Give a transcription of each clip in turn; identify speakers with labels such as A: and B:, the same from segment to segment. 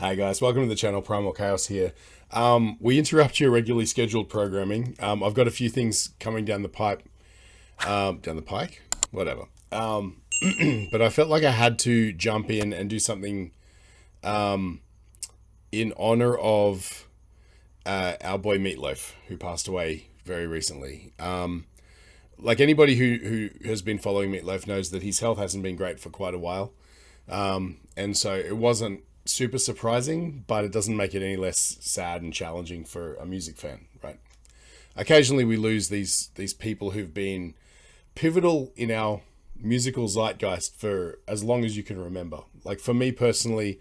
A: Hi guys, welcome to the channel. Primal Chaos here. We interrupt your regularly scheduled programming. I've got a few things coming down the pipe, down the pike, whatever. But I felt like I had to jump in and do something in honor of our boy Meatloaf, who passed away very recently. Like anybody who has been following Meatloaf knows that his health hasn't been great for quite a while. And so it wasn't super surprising, but it doesn't make it any less sad and challenging for a music fan, right? Occasionally we lose these people who've been pivotal in our musical zeitgeist for as long as you can remember. Like for me personally,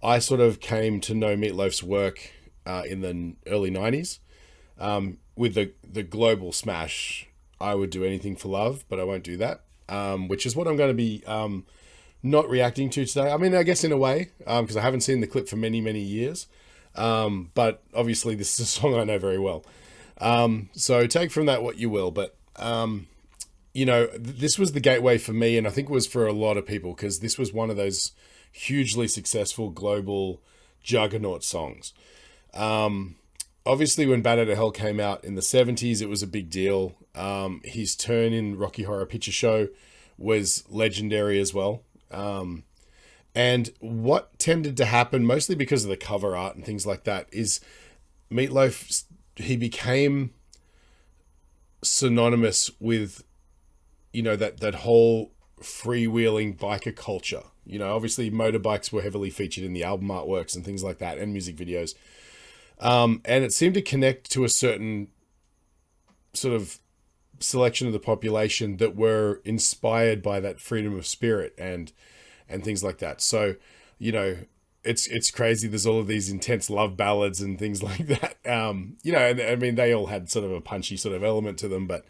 A: I sort of came to know Meatloaf's work in the early 90s with the global smash, I Would Do Anything for Love, but I won't do that, which is what I'm going to be not reacting to today. I mean, I guess in a way, because I haven't seen the clip for many, many years. But obviously this is a song I know very well. So take from that what you will. But, you know, this was the gateway for me, and I think it was for a lot of people, because this was one of those hugely successful global juggernaut songs. Obviously, when Bat Out of Hell came out in the 70s, it was a big deal. His turn in Rocky Horror Picture Show was legendary as well. And what tended to happen, mostly because of the cover art and things like that, is Meatloaf, he became synonymous with, you know, that whole freewheeling biker culture. You know, obviously motorbikes were heavily featured in the album artworks and things like that, and music videos. And it seemed to connect to a certain sort of selection of the population that were inspired by that freedom of spirit and things like that. So, you know, it's crazy. There's all of these intense love ballads and things like that. You know, and I mean, they all had sort of a punchy sort of element to them, but,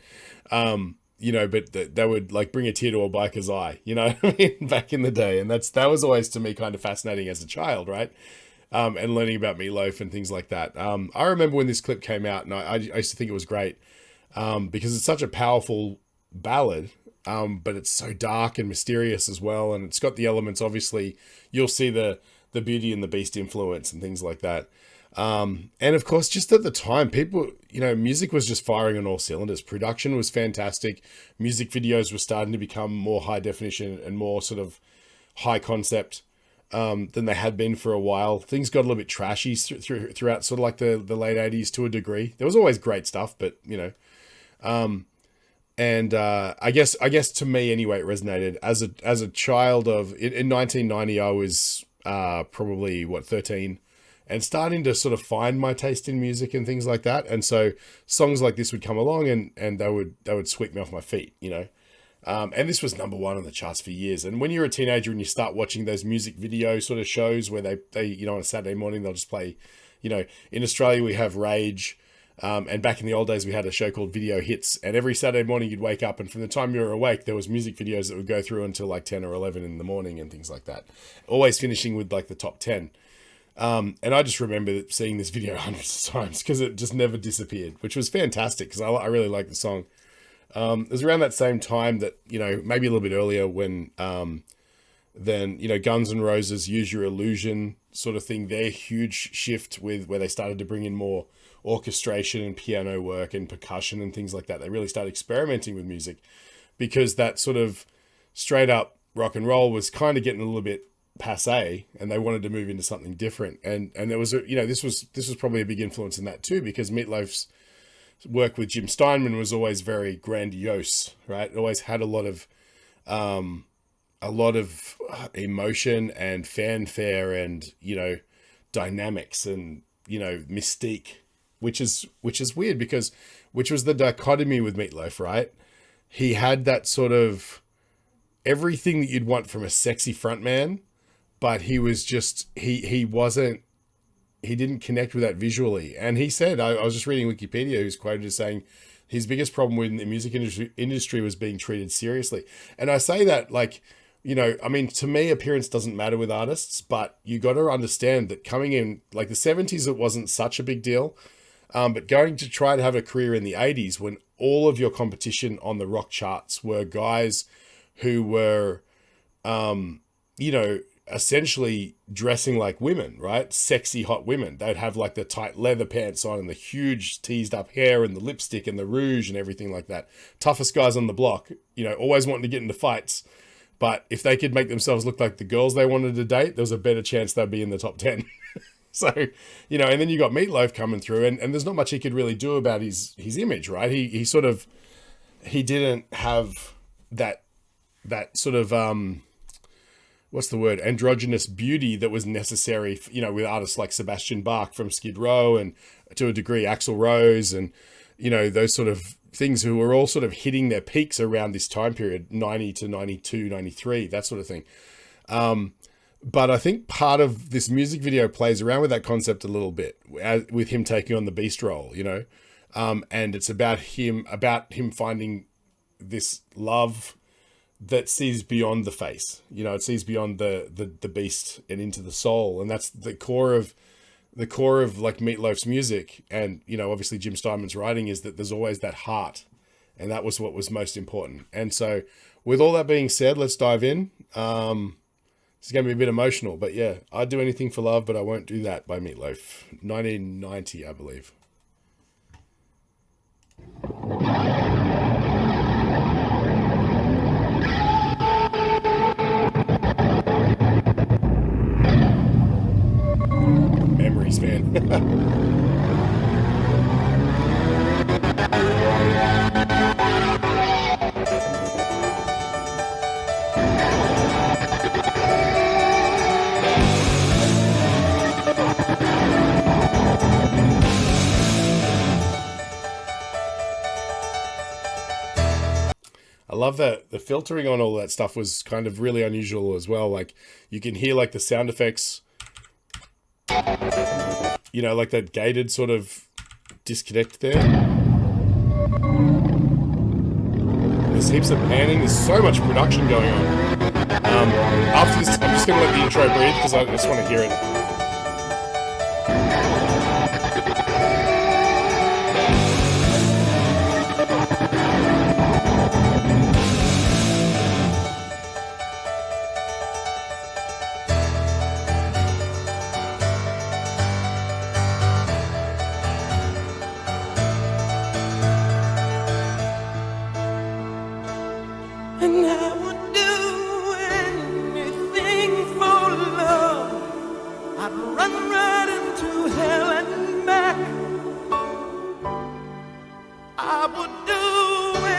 A: you know, but that would like bring a tear to a biker's eye, you know, I mean, back in the day. And that was always to me kind of fascinating as a child, right? And learning about Meatloaf and things like that. I remember when this clip came out, and I used to think it was great, because it's such a powerful ballad, but it's so dark and mysterious as well, and it's got the elements. Obviously, you'll see the Beauty and the Beast influence and things like that. And of course, just at the time, people, you know, music was just firing on all cylinders. Production was fantastic. Music videos were starting to become more high definition and more sort of high concept than they had been for a while. Things got a little bit trashy throughout sort of like the late 80s to a degree. There was always great stuff, but you know, I guess to me anyway, it resonated as a child of in 1990. I was probably 13 and starting to sort of find my taste in music and things like that. And so songs like this would come along and they would sweep me off my feet, you know. And this was number one on the charts for years. And when you're a teenager and you start watching those music video sort of shows where they you know, on a Saturday morning, they'll just play, you know, in Australia we have Rage. And back in the old days, we had a show called Video Hits, and every Saturday morning you'd wake up and from the time you were awake, there was music videos that would go through until like 10 or 11 in the morning and things like that. Always finishing with like the top 10. And I just remember seeing this video hundreds of times because it just never disappeared, which was fantastic because I really like the song. It was around that same time that, you know, maybe a little bit earlier when, then, you know, Guns N' Roses' Use Your Illusion sort of thing, their huge shift with where they started to bring in more orchestration and piano work and percussion and things like that. They really started experimenting with music because that sort of straight up rock and roll was kind of getting a little bit passe, and they wanted to move into something different. And there was a, you know, this was probably a big influence in that too, because Meatloaf's work with Jim Steinman was always very grandiose, right? It always had a lot of emotion and fanfare and, you know, dynamics and, you know, mystique, which is weird because, which was the dichotomy with Meatloaf, right? He had that sort of everything that you'd want from a sexy frontman, but he was just, he didn't connect with that visually. And he said, I was just reading Wikipedia, who's quoted as saying his biggest problem with the music industry was being treated seriously. And I say that like, you know, I mean, to me, appearance doesn't matter with artists, but you got to understand that coming in like the 70s, it wasn't such a big deal. But going to try to have a career in the 80s when all of your competition on the rock charts were guys who were, you know, essentially dressing like women, right? Sexy, hot women. They'd have like the tight leather pants on and the huge teased up hair and the lipstick and the rouge and everything like that. Toughest guys on the block, you know, always wanting to get into fights. But if they could make themselves look like the girls they wanted to date, there was a better chance they'd be in the top 10. So, you know, and then you got Meatloaf coming through, and there's not much he could really do about his image, right? He sort of, he didn't have that sort of, what's the word, androgynous beauty that was necessary, you know, with artists like Sebastian Bach from Skid Row, and to a degree Axl Rose, and, you know, those sort of things who were all sort of hitting their peaks around this time period, 90 to 92, 93, that sort of thing. But I think part of this music video plays around with that concept a little bit, with him taking on the beast role, you know, and it's about him finding this love that sees beyond the face, you know, it sees beyond the beast and into the soul, and that's the core of like Meatloaf's music, and, you know, obviously Jim Steinman's writing, is that there's always that heart, and that was what was most important. And so, with all that being said, let's dive in. It's going to be a bit emotional, but yeah, I'd do anything for love, but I won't do that by Meatloaf. 1990, I believe. Memories, man. I love that the filtering on all that stuff was kind of really unusual as well. Like, you can hear like the sound effects, you know, like that gated sort of disconnect there. There's heaps of panning. There's so much production going on. After this, I'm just going to let the intro breathe because I just want to hear it.
B: And I would do anything for love. I'd run right into hell and back. I would do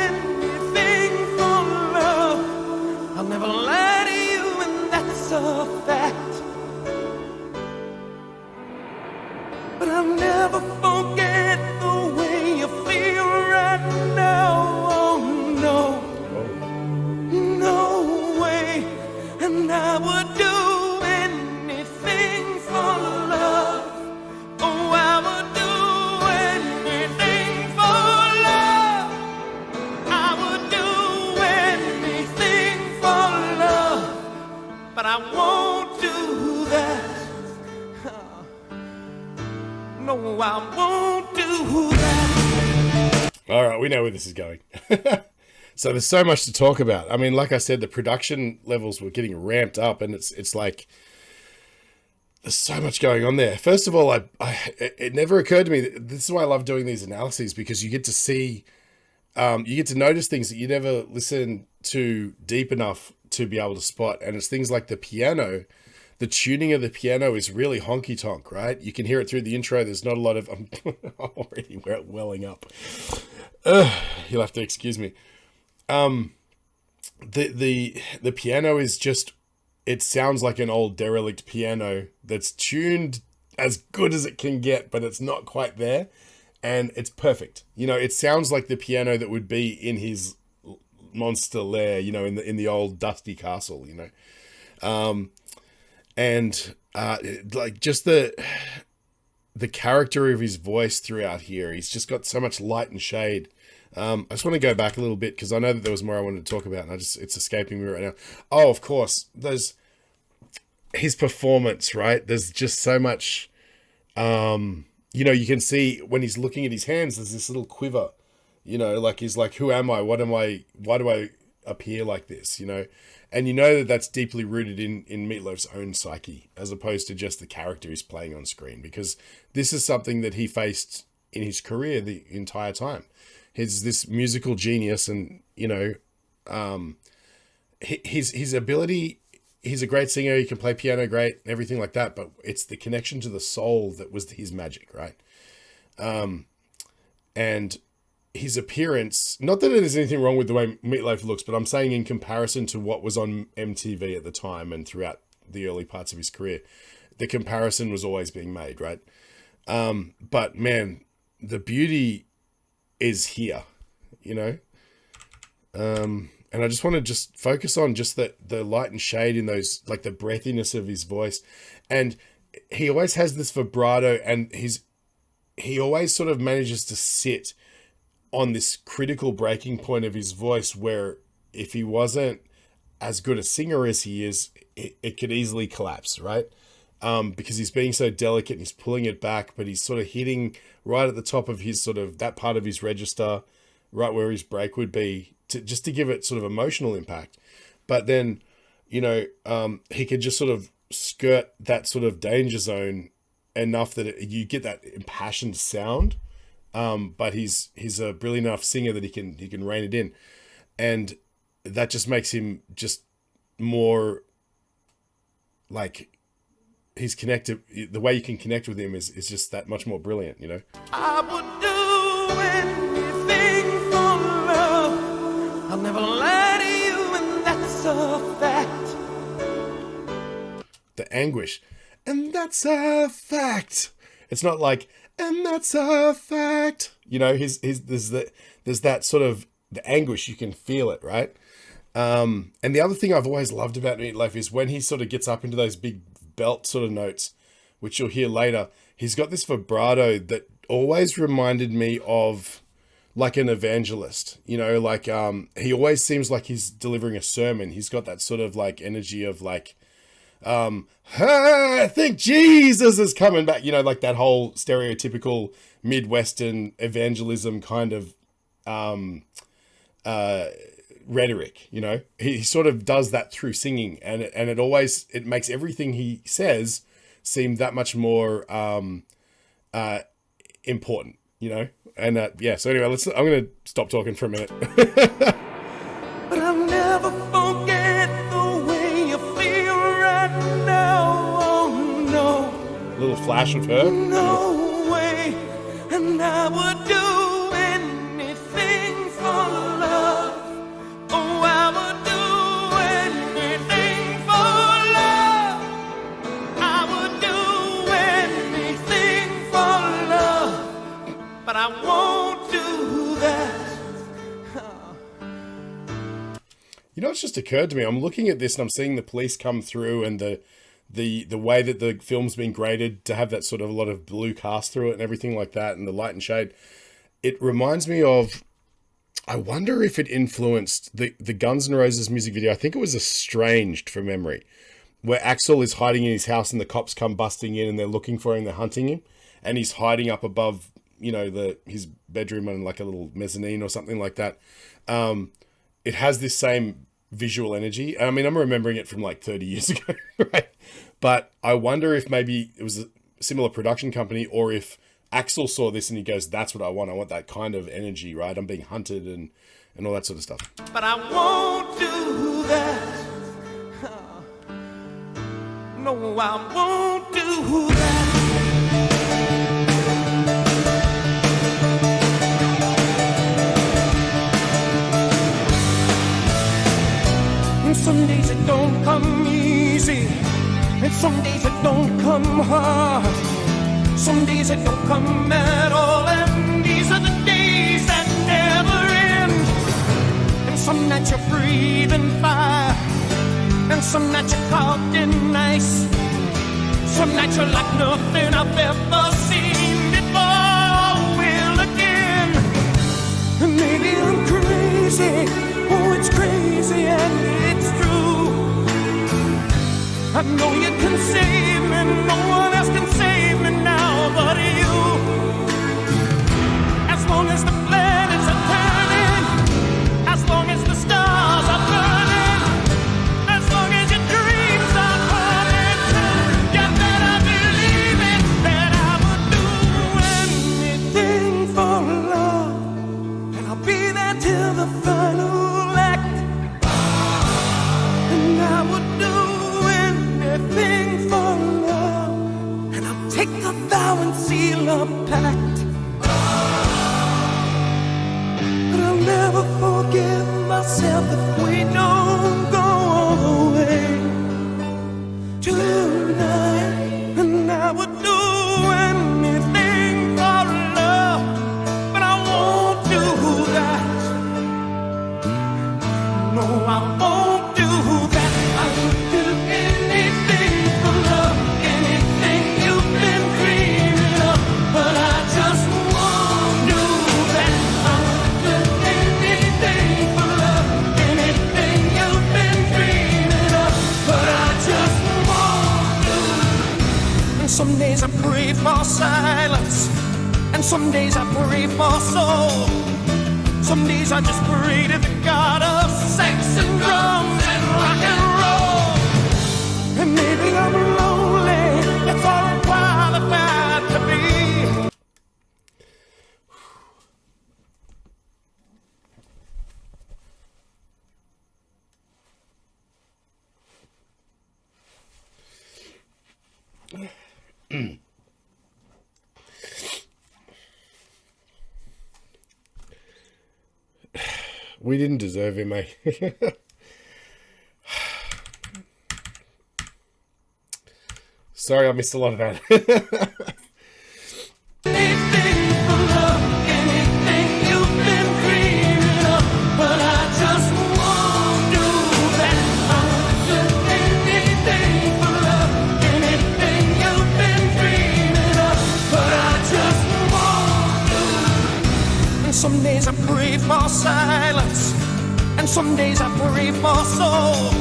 B: anything for love. I'll never lie to you, and that's a fact. But I'll never forget the way you feel right now. Oh no. No way, and I would do anything for love. Oh, I would do anything for love. I would do anything for love, but I won't do that. No, I won't do that.
A: All right, we know where this is going. So there's so much to talk about. I mean, like I said, the production levels were getting ramped up, and it's like there's so much going on there. First of all, it never occurred to me that this is why I love doing these analyses, because you get to see, you get to notice things that you never listen to deep enough to be able to spot. And it's things like the piano. The tuning of the piano is really honky tonk, right? You can hear it through the intro. There's not a lot of, I'm already welling up. You'll have to excuse me. The piano is just, it sounds like an old derelict piano that's tuned as good as it can get, but it's not quite there, and it's perfect. You know, it sounds like the piano that would be in his monster lair, you know, in the old dusty castle, you know. Like just the character of his voice throughout here, he's just got so much light and shade. I just want to go back a little bit because I know that there was more I wanted to talk about, and it's escaping me right now. Oh, of course, there's his performance, right? There's just so much, you know, you can see when he's looking at his hands, there's this little quiver, you know, like he's like, who am I? What am I? Why do I appear like this, you know? And you know that that's deeply rooted in Meatloaf's own psyche, as opposed to just the character he's playing on screen, because this is something that he faced in his career the entire time. He's this musical genius, and, you know, his ability, he's a great singer, he can play piano great, everything like that, but it's the connection to the soul that was his magic, right? And his appearance, not that there's anything wrong with the way Meatloaf looks, but I'm saying in comparison to what was on MTV at the time and throughout the early parts of his career, the comparison was always being made, right? But man, the beauty is here, you know? And I just want to just focus on just the light and shade in those, like the breathiness of his voice. And he always has this vibrato, and he always sort of manages to sit on this critical breaking point of his voice, where if he wasn't as good a singer as he is, it could easily collapse, right? Because he's being so delicate and he's pulling it back, but he's sort of hitting right at the top of his sort of that part of his register, right where his break would be, just to give it sort of emotional impact. But then, you know, he could just sort of skirt that sort of danger zone enough that you get that impassioned sound. But he's a brilliant enough singer that he can rein it in, and that just makes him just more like he's connected. The way you can connect with him is just that much more brilliant, you know.
B: I would do anything for love. I'll never lie to you, and that's a fact.
A: The anguish, and that's a fact. It's not like, and that's a fact. You know, there's that sort of the anguish, you can feel it, right? And the other thing I've always loved about Meatloaf is when he sort of gets up into those big belt sort of notes, which you'll hear later, he's got this vibrato that always reminded me of like an evangelist, you know, like he always seems like he's delivering a sermon. He's got that sort of like energy of like, I think Jesus is coming back, you know, like that whole stereotypical Midwestern evangelism kind of rhetoric, you know. He sort of does that through singing, and it makes everything he says seem that much more important, you know. And yeah, so anyway, I'm gonna stop talking for a minute.
B: But I'll never forget the way you feel right now. Oh no,
A: A little flash of her.
B: no way. And I would do anything for love. Oh, I would do anything for love. I would do anything for love. But I won't do that.
A: You know, it's just occurred to me. I'm looking at this and I'm seeing the police come through, and the way that the film's been graded to have that sort of a lot of blue cast through it and everything like that, and the light and shade. It reminds me of, I wonder if it influenced the Guns N' Roses music video. I think it was Estranged from memory, where Axl is hiding in his house and the cops come busting in and they're looking for him, they're hunting him, and he's hiding up above, you know, his bedroom on like a little mezzanine or something like that. It has this same visual energy. I mean, I'm remembering it from like 30 years ago, right? But I wonder if maybe it was a similar production company, or if Axl saw this and he goes, that's what I want. I want that kind of energy, right? I'm being hunted and all that sort of stuff.
B: But I won't do that. No, I won't do that. And some days it don't come easy, and some days it don't come hard. Some days it don't come at all, and these are the days that never end. And some nights you're breathing fire, and some nights you're caught in ice. Some nights you're like nothing I've ever seen before. Will again. And maybe I'm crazy. Oh, it's crazy and it's true. I know you can save me. No one else can save me now but you. As long as the planets are turning, as long as the stars are take a vow and seal a pact. But I'll never forgive myself if we don't go away tonight. And I would do anything for love, but I won't do that. No, I won't do that. I would do anything for love, anything you've been dreaming of, but I just won't do that. I would do anything for love, anything you've been dreaming of, but I just won't do that. And some days I pray for silence, and some days I pray for soul. Some days I just pray to the God of sex and drums and rock and roll. And maybe I'm lonely, that's all I'm qualified to be.
A: We didn't deserve him, mate. Sorry, I missed a lot of that.
B: Anything for love, anything you've been dreaming of, but I just won't do that. I would do anything for love, anything you've been dreaming of, but I just won't do that. And some days I pray for silence, and some days I pray for soul.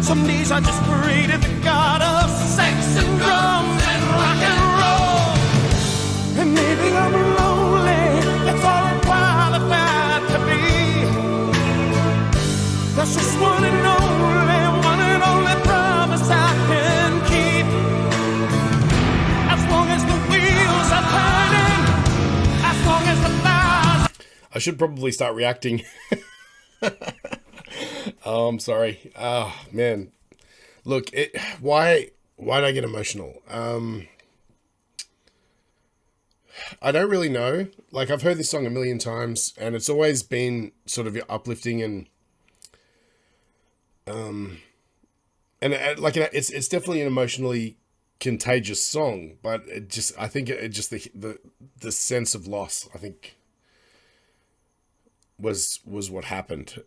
B: Some days I just pray to the God of sex and drums and rock and roll. And maybe I'm lonely, that's all I'm qualified to be. That's just one and only promise I can keep. As long as the wheels are turning, as long as the fires.
A: I should probably start reacting. Oh, I'm sorry. Oh, man. Look, why did I get emotional? I don't really know. Like, I've heard this song a million times, and it's always been sort of uplifting and like it's definitely an emotionally contagious song, but I think the sense of loss, I think, was what happened.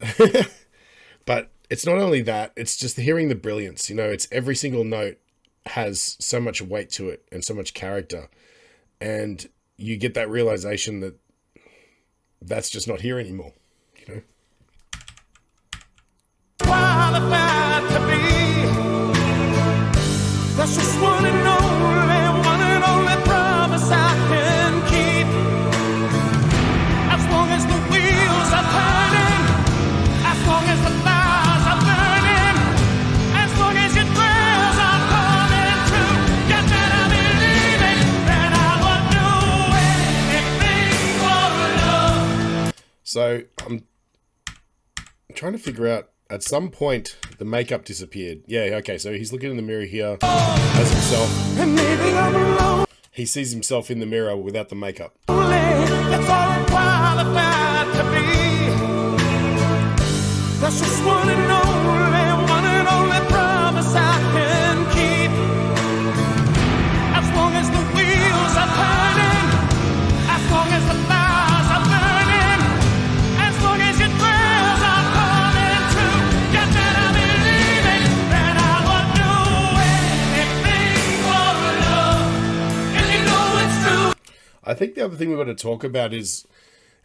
A: But it's not only that, it's just hearing the brilliance, you know, it's every single note has so much weight to it and so much character. And you get that realization that that's just not here anymore, you know?
B: Qualified to be. That's just one and only promise I can keep. As long as the wheels are turning, as long as the fires are burning, as long as your prayers are coming true, you better believe it, that I would do anything for love.
A: So I'm trying to figure out, at some point the makeup disappeared. Yeah, okay, so he's looking in the mirror here as himself.
B: And maybe I'm alone.
A: He sees himself in the mirror without the makeup.
B: That's all I'm qualified to be. That's just one and only promise I can keep. As long as the wheels are turning, as long as the fires are burning, as long as your prayers are coming true, you better believe it, that I would do anything for love, and you know it's true.
A: I think the other thing we've got to talk about is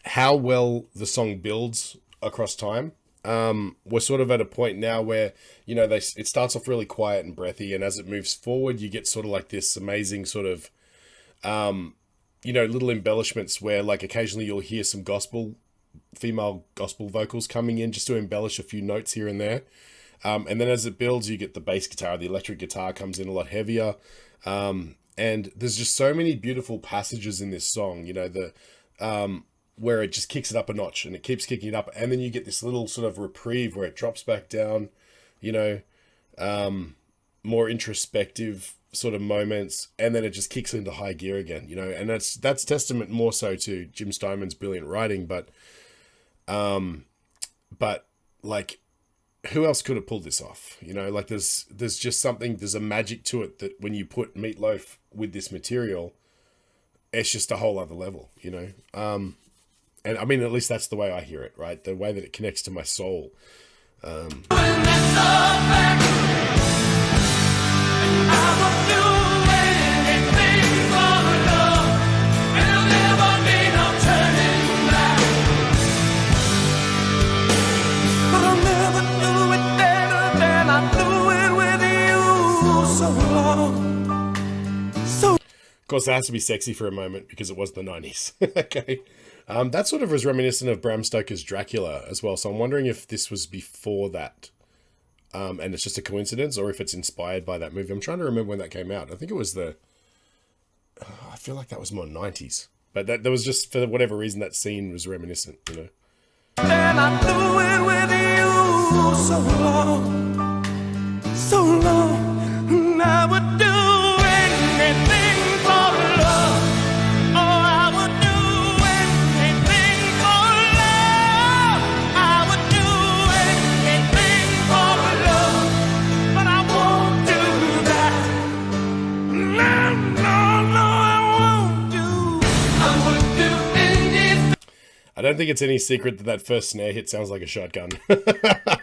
A: how well the song builds across time. We're sort of at a point now where, you know, it starts off really quiet and breathy, and as it moves forward, you get sort of like this amazing sort of, you know, little embellishments where, like, occasionally you'll hear some female gospel vocals coming in just to embellish a few notes here and there. And then as it builds, you get the bass guitar, the electric guitar comes in a lot heavier. And there's just so many beautiful passages in this song, you know, where it just kicks it up a notch and it keeps kicking it up. And then you get this little sort of reprieve where it drops back down, you know, more introspective sort of moments, and then it just kicks into high gear again, you know, and that's testament more so to Jim Steinman's brilliant writing, but like, who else could have pulled this off? You know, like there's just something, there's a magic to it that when you put Meatloaf with this material, it's just a whole other level, you know? And I mean, at least that's the way I hear it, right? The way that it connects to my soul. Of course, it has to be sexy for a moment because it was the 90s. Okay. That sort of was reminiscent of Bram Stoker's Dracula as well. So I'm wondering if this was before that. And it's just a coincidence, or if it's inspired by that movie. I'm trying to remember when that came out. I think it was I feel like that was more 90s. But there was just, for whatever reason, that scene was reminiscent, you know. And I blew it with you so long, and I would do anything for love. Oh, I would do anything for love. I would do anything for love, but I won't do that. No, I won't do. I would do anything. I don't think it's any secret that first snare hit sounds like a shotgun.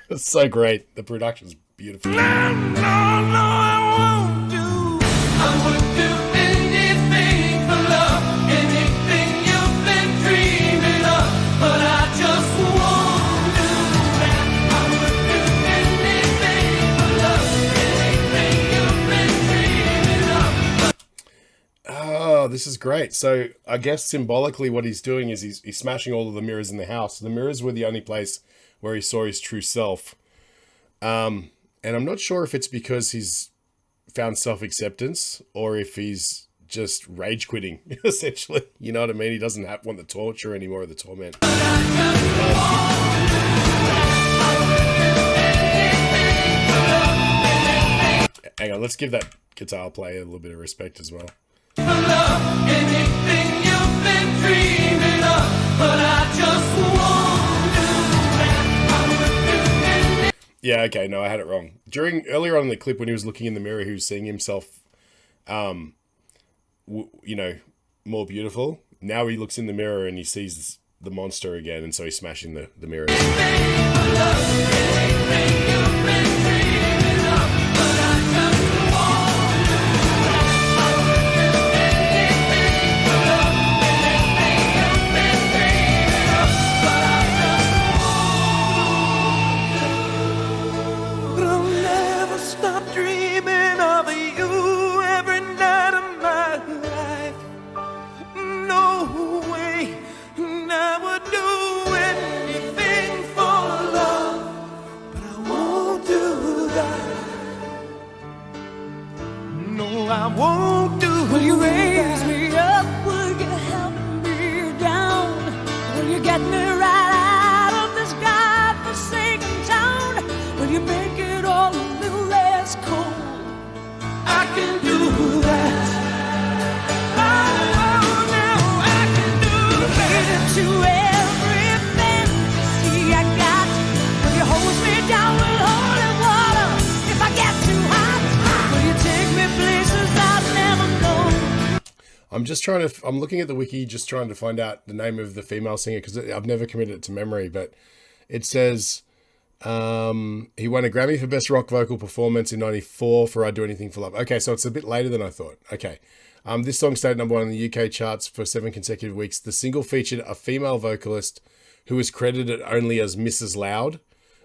A: It's so great. The production's beautiful. No, I won't do. I would do anything for love, anything you've been dreaming of, but I just won't do that. I would do anything for love, anything you've been dreaming of. Oh, this is great. So I guess symbolically what he's doing is he's smashing all of the mirrors in the house. The mirrors were the only place where he saw his true self. And I'm not sure if it's because he's found self-acceptance or if he's just rage quitting, essentially. You know what I mean? He doesn't want the torture anymore, or the torment. Hang on, let's give that guitar player a little bit of respect as well. Anything you've been dreaming of, but I just won't do that. Yeah, okay, no, I had it wrong. Earlier on in the clip, when he was looking in the mirror, he was seeing himself, you know, more beautiful. Now he looks in the mirror and he sees the monster again, and so he's smashing the mirror. I won't do. Will you raise me up? Will you help me down? Will you get me right out of this godforsaken town? Will you make it all a little less cold? I can do that. Oh, now I can do that. To every fantasy I got. Will you hold me down with holy water if I get too hot? Will you take me places I've never known? I'm looking at the wiki, just trying to find out the name of the female singer, because I've never committed it to memory, but it says he won a Grammy for Best Rock Vocal Performance in 94 for I'd Do Anything for Love. Okay, so it's a bit later than I thought. Okay. This song stayed number 1 in the UK charts for 7 consecutive weeks. The single featured a female vocalist who was credited only as Mrs. Loud.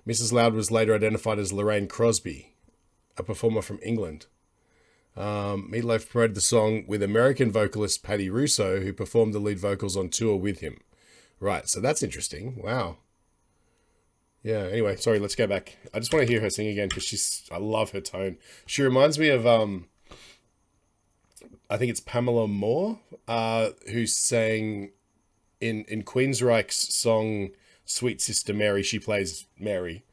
A: Mrs. Loud was later identified as Lorraine Crosby, a performer from England. Meatloaf promoted the song with American vocalist Patty Russo, who performed the lead vocals on tour with him. Right, so that's interesting. Wow. Yeah, anyway, sorry, let's go back. I just want to hear her sing again because I love her tone. She reminds me of, I think it's Pamela Moore, who sang in Queensryche's song Sweet Sister Mary. She plays Mary,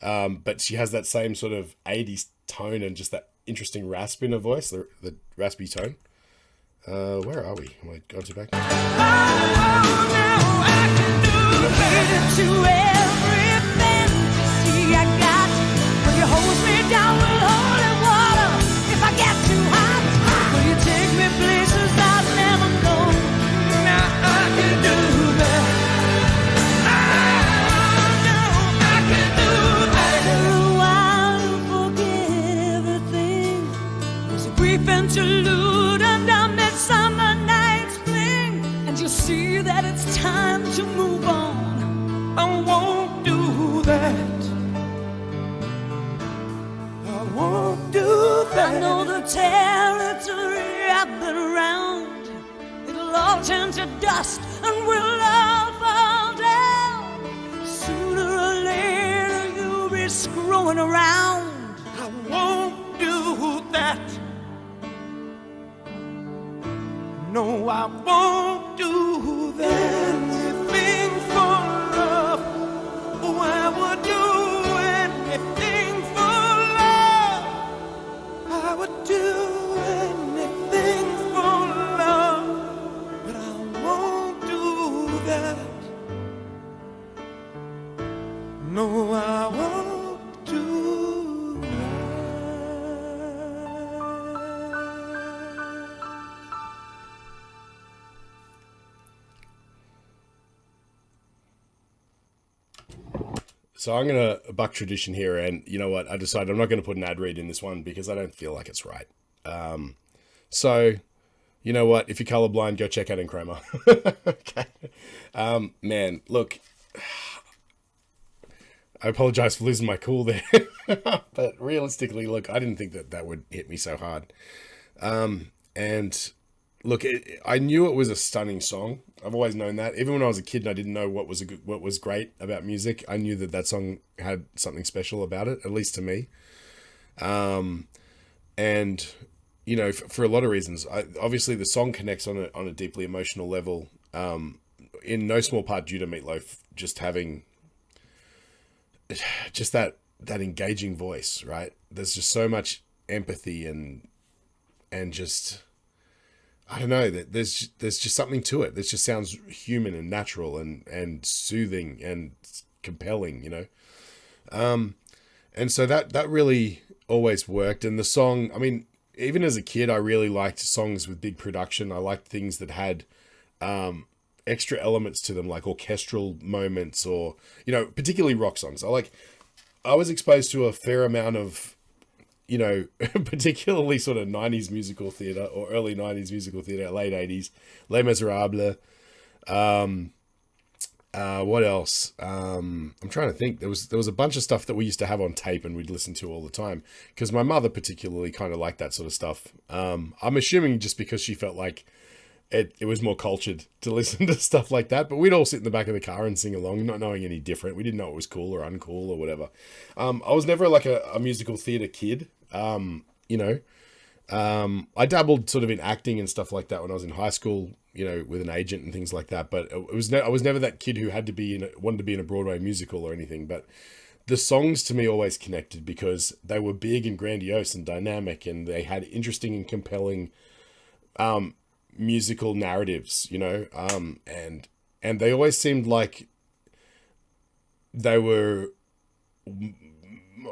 A: but she has that same sort of 80s tone and just that interesting rasp in her voice, the raspy tone. Where are we? Am I going to back?
B: To everything, see I got. Will you hold me down with holy water if I get too hot? Will you take me places I've never known? Now I can do that. I can do that. I'll forget everything. There's a brief interlude and a midsummer night's fling, and you'll see that it's time to move on. I won't do that. I won't do that. I know the territory I've been around. It'll all turn to dust and we'll all fall down. Sooner or later you'll be screwing around. I won't do that. No, I won't do that. Anything for love. Oh, I would do anything for love. I would do anything for love. But I won't do that. No, I won't do that.
A: So I'm going to buck tradition here, and you know what? I decided I'm not going to put an ad read in this one because I don't feel like it's right. So, you know what? If you're colorblind, go check out Enchroma. Okay. Man, look, I apologize for losing my cool there. But realistically, look, I didn't think that that would hit me so hard. And look, I knew it was a stunning song. I've always known that. Even when I was a kid and I didn't know what was great about music, I knew that that song had something special about it, at least to me. And you know, for a lot of reasons, obviously the song connects on a deeply emotional level. In no small part due to Meatloaf just having just that engaging voice, right? There's just so much empathy and just, I don't know, that there's just something to it. That just sounds human and natural and soothing and compelling, you know? And so that really always worked. And the song, I mean, even as a kid, I really liked songs with big production. I liked things that had extra elements to them, like orchestral moments or, you know, particularly rock songs. I was exposed to a fair amount of, you know, particularly sort of 90s musical theatre or early 90s musical theatre, late 80s, Les Miserables. What else? I'm trying to think. There was a bunch of stuff that we used to have on tape and we'd listen to all the time because my mother particularly kind of liked that sort of stuff. I'm assuming just because she felt like it was more cultured to listen to stuff like that, but we'd all sit in the back of the car and sing along, not knowing any different. We didn't know it was cool or uncool or whatever. I was never like a musical theatre kid. You know, I dabbled sort of in acting and stuff like that when I was in high school, you know, with an agent and things like that. But I was never that kid who had to wanted to be in a Broadway musical or anything. But the songs to me always connected because they were big and grandiose and dynamic, and they had interesting and compelling, musical narratives, you know, and they always seemed like they were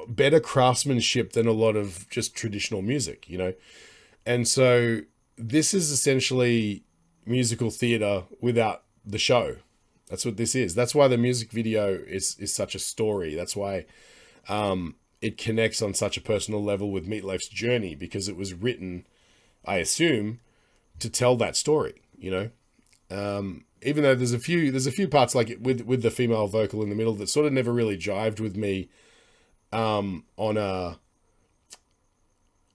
A: better craftsmanship than a lot of just traditional music, you know. And so this is essentially musical theater without the show. That's what this is. That's why the music video is such a story. That's why it connects on such a personal level with Meatloaf's journey, because it was written, I assume, to tell that story, you know. Even though there's a few parts like it with the female vocal in the middle that sort of never really jived with me on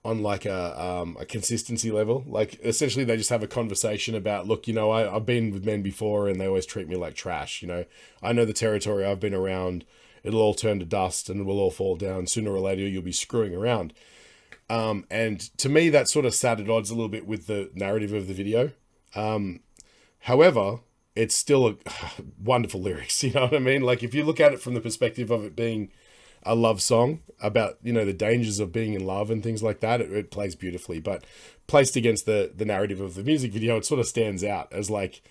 A: like a consistency level. Like essentially they just have a conversation about, look, you know, I've been with men before and they always treat me like trash, you know. I know the territory I've been around. It'll all turn to dust and we'll all fall down. Sooner or later you'll be screwing around. And to me, that sort of sat at odds a little bit with the narrative of the video. However, it's still wonderful lyrics, you know what I mean? Like if you look at it from the perspective of it being a love song about, you know, the dangers of being in love and things like that, it plays beautifully. But placed against the narrative of the music video, it sort of stands out as like,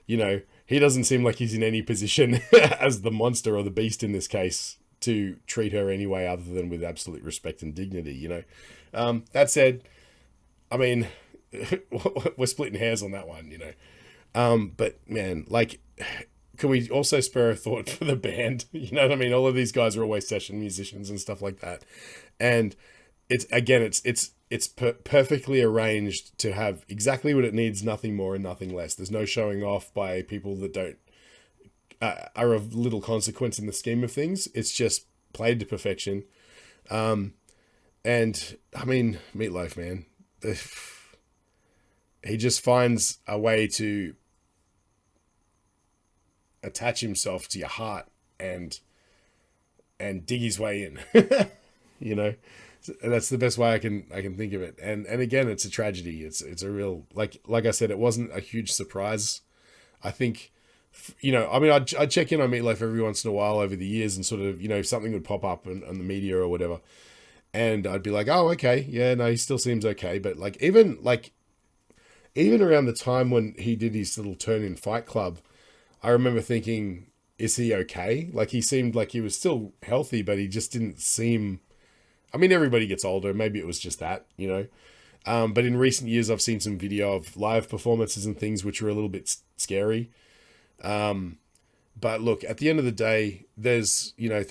A: you know, he doesn't seem like he's in any position as the monster or the beast in this case to treat her anyway other than with absolute respect and dignity, you know. That said, I mean, we're splitting hairs on that one, you know. But man, like, can we also spare a thought for the band? You know what I mean? All of these guys are always session musicians and stuff like that. And it's, again, it's perfectly arranged to have exactly what it needs, nothing more and nothing less. There's no showing off by people that don't, are of little consequence in the scheme of things. It's just played to perfection. And I mean, Meatloaf, man, he just finds a way to attach himself to your heart and dig his way in. You know, that's the best way I can think of it. And again, it's a tragedy. It's a real, like I said, it wasn't a huge surprise. I think, you know, I mean, I'd check in on Meatloaf every once in a while over the years and sort of, you know, something would pop up on the media or whatever. And I'd be like, oh, okay. Yeah, no, he still seems okay. But even around the time when he did his little turn in Fight Club, I remember thinking, is he okay? Like, he seemed like he was still healthy, but he just didn't seem, I mean, everybody gets older. Maybe it was just that, you know. But in recent years, I've seen some video of live performances and things which were a little bit scary. But look, at the end of the day, there's, you know,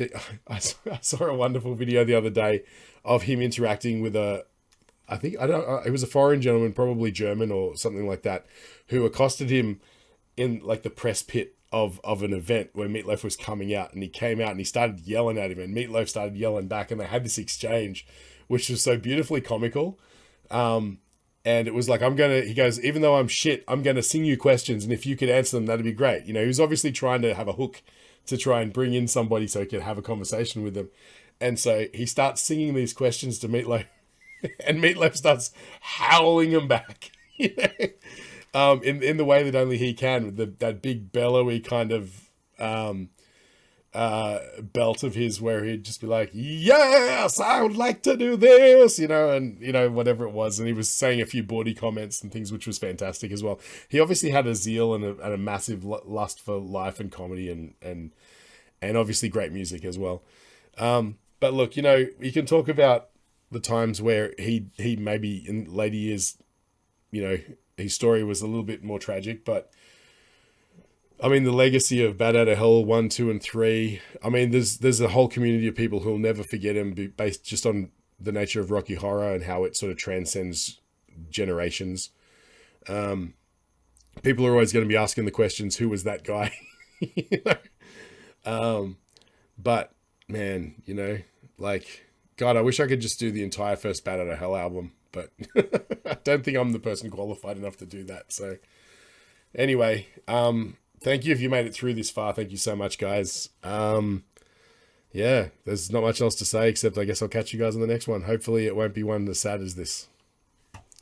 A: I saw a wonderful video the other day of him interacting with it was a foreign gentleman, probably German or something like that, who accosted him in like the press pit of an event where Meatloaf was coming out, and he came out and he started yelling at him, and Meatloaf started yelling back, and they had this exchange, which was so beautifully comical. And it was like, he goes, even though I'm shit, I'm going to sing you questions. And if you could answer them, that'd be great. You know, he was obviously trying to have a hook to try and bring in somebody so he could have a conversation with them. And so he starts singing these questions to Meatloaf, and Meatloaf starts howling them back, you know, in the way that only he can, with that big bellowy kind of, belt of his, where he'd just be like, yes, I would like to do this, you know, and, you know, whatever it was. And he was saying a few bawdy comments and things, which was fantastic as well. He obviously had a zeal and a massive lust for life and comedy and obviously great music as well. But look, you know, you can talk about the times where he maybe in later years, you know, his story was a little bit more tragic, but I mean, the legacy of Bat Out of Hell 1, 2, and 3. I mean, there's a whole community of people who'll never forget him, based just on the nature of Rocky Horror and how it sort of transcends generations. People are always going to be asking the questions, who was that guy? You know? But man, you know, like, God, I wish I could just do the entire first Bat Out of Hell album, but I don't think I'm the person qualified enough to do that. So anyway, thank you if you made it through this far. Thank you so much, guys. Yeah, there's not much else to say, except I guess I'll catch you guys on the next one. Hopefully it won't be one as sad as this.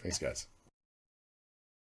A: Thanks, guys.